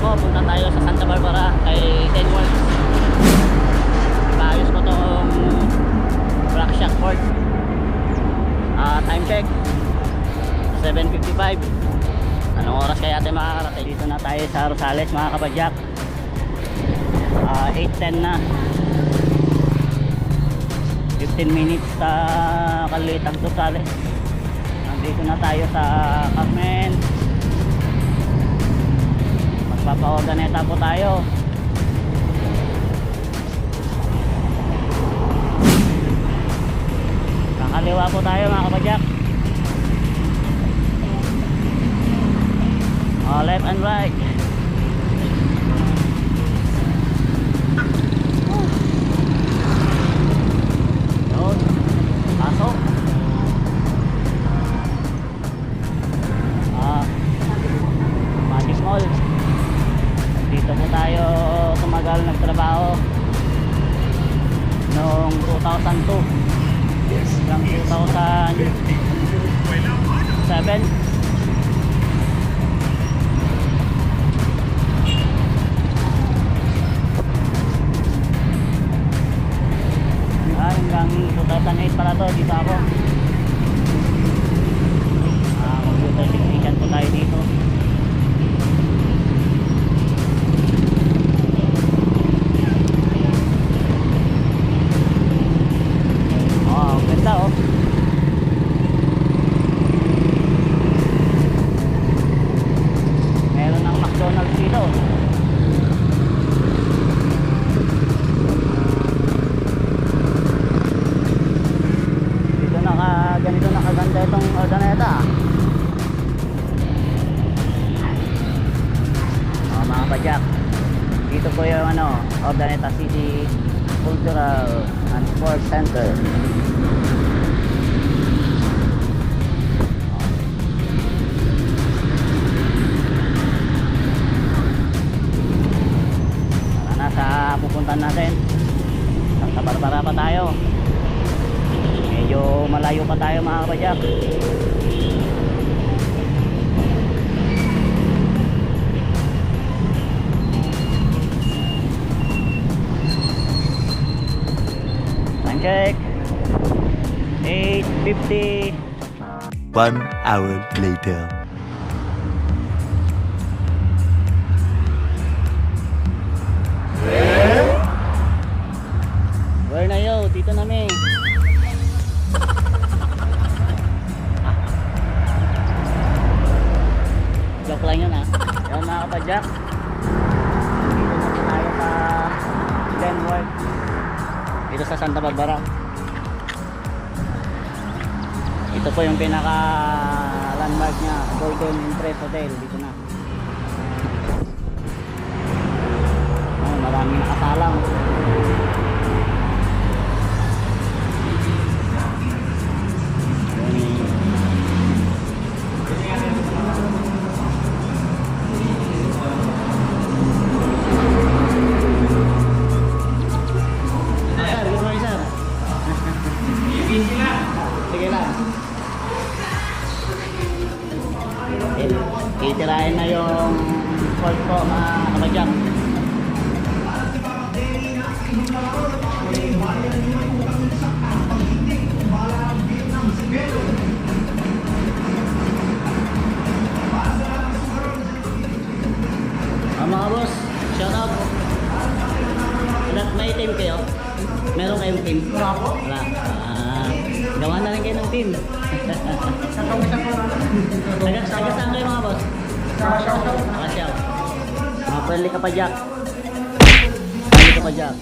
ako, punta tayo sa Santa Barbara kay DHENWORKZ. Paayos ko tong Rockshox port. Time check 7:55. Anong oras kaya tayo makakarating? Dito na tayo sa Rosales mga kapadyak. 8:10 na. 15 minutes sa Kalitang Rosales. Nandito na tayo sa Carmen. Magpapa-organeta po tayo. Kakaliwa po tayo mga kapadyak. Left and right. Yun. Pasok. Magic Mall. Dito po tayo tumagal nagtrabaho noong 2002 hanggang 2007. Hanggang 2008 pala to, dito ako. Computer technician po tayo dito. Ganda oh. Meron ng McDonald's dito. Ganito nakaganda itong organeta. Mga kapadyak, dito po yung Organeta City Cultural and Sports Center. Para na sa pupuntan natin. Sa Barbara pa tayo. Medyo malayo pa tayo mga kapadyak. Time check 8:50. 1 hour later. Where na yo? Dito na mi. Joke lang yun ha. Yan mga kapadyak. Dito na tayo sa DHENWORKZ. Dito sa Santa Barbara. Ito po yung pinaka landmark nya, Golden Impress Hotel. Dito na. Maraming nakasalang. Sige lang. Titirahin na yung port ko mga kapadyak. Mga boss, shout out. May team kayo? Meron kayong team? Wala. Gawa na rin kayo ng team. Taga saan kayo mga boss? Nakasyaw. Mga friendly kapadyak. Friendly kapadyak.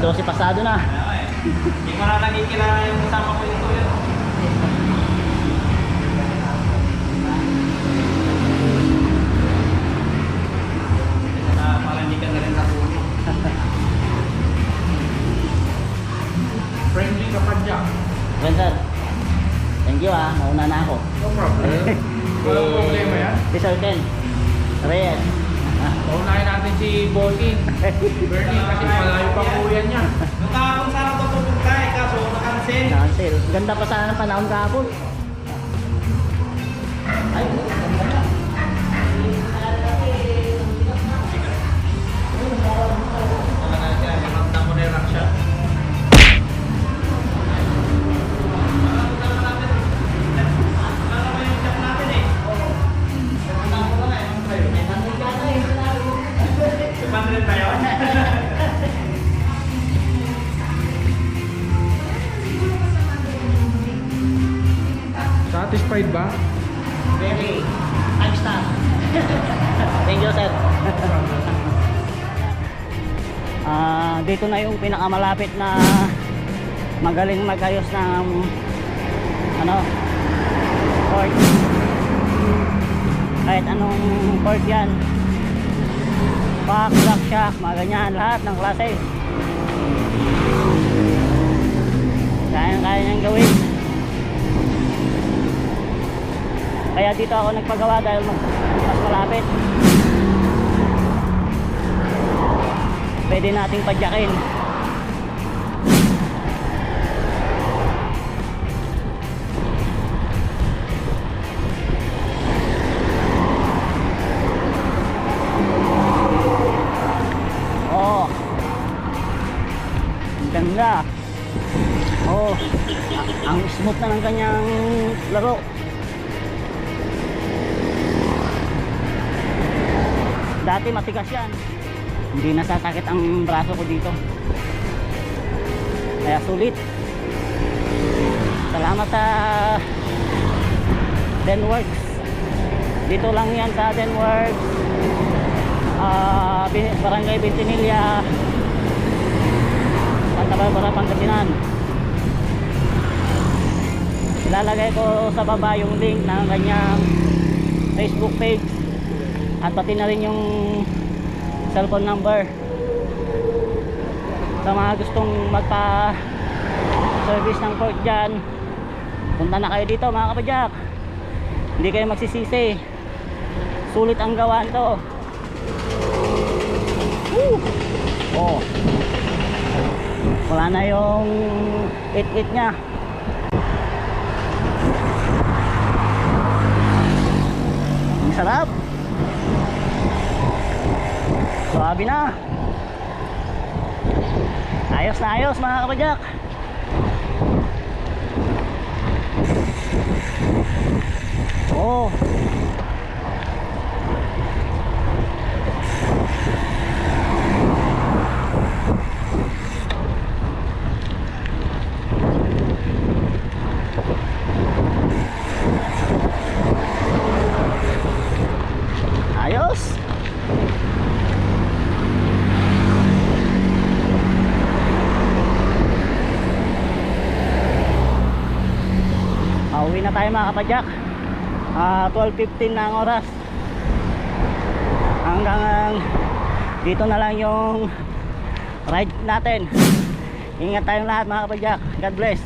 12 pasado na. Hindi mo na nakikilala yung kasama ko ito yun. Para hindi ka na rin natulog. Friendly Kapadyak. Well, sir. Thank you ah. Mauna na ako. No problem. Walang problema yan. Si Sir Ken Reyes. Paunahin natin si Bossing. Bernie kasi malayo pa po yan niya. Nung kahapon sana ito pupunta eh, kaso nakancel. Cancel. Ganda pa sana ng panahon kahapon. Ay, ganda na. Ramdam mo na yung Rockshox. Satisfied ba? Very. I'm stuck. Thank you, sir. Dito na yung pinakamalapit na magaling magayos ng port. Kahit anong port yan. Pack, Rockshox, mga ganyan, lahat ng klase. Kaya niyang gawin. Kaya dito ako nagpagawa dahil mas malapit. Pwede nating padyakin. Oh, ganda. Oh, ang smooth na ng kanyang laro. Dati matigas yan. Hindi nasasakit ang braso ko dito. Kaya sulit. Salamat sa DHENWORKZ. Dito lang yan sa DHENWORKZ. Barangay Ventinilla Sta, Pangasinan. Ilalagay ko sa baba yung link ng kanyang Facebook page at pati na rin yung cellphone number sa mga gustong magpa service ng port dyan. Punta na kayo dito mga kapadyak, hindi kayo magsisisi. Sulit ang gawaan to. Oh, wala na yung it nya. Ang sarap. Suwabe na. Ayos na ayos mga kapadyak. Oh, ayos. Uwi na tayo mga kapadyak. 12:15 na ang oras. Hanggang dito na lang yung ride natin. Ingat tayong lahat mga kapadyak. God bless.